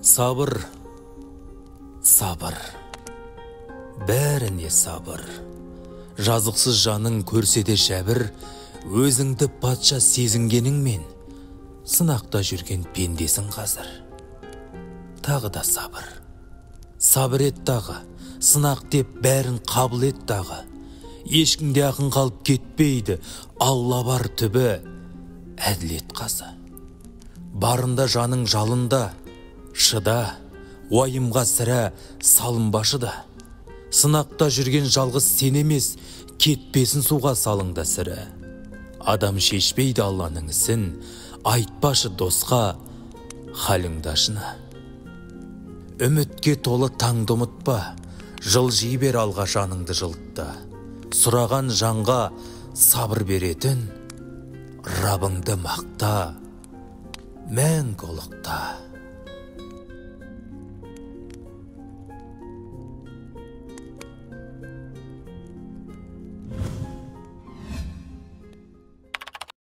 Сабыр, сабыр, бәріне сабыр. Жазықсыз жаның көрсе де жәбір, өзіңді патша сезінгеніңмен, сынақта жүрген пендесің қазір. Тағы да сабыр. Сабыр ет дағы, сынақ деп бәрін қабыл ет дағы. Ешкімде ақын қалып кетпейді, Алла бар түбі, әділет қасы. Барында жаның жалында, шыда, уайымға сірә салынбашы да. Сынақта жүрген жалғыз сен емес, кетпесін суға салыңда сірә. Адам шешпейді Алланың ісін, айтпашы досқа халіңді ашына. Үмітке толы таңды ұмытпа, жылжи бер алға жаныңды жылытта. Сұраған жанға сабыр беретін, Рабыңды мақта, мәңгі ұлықта.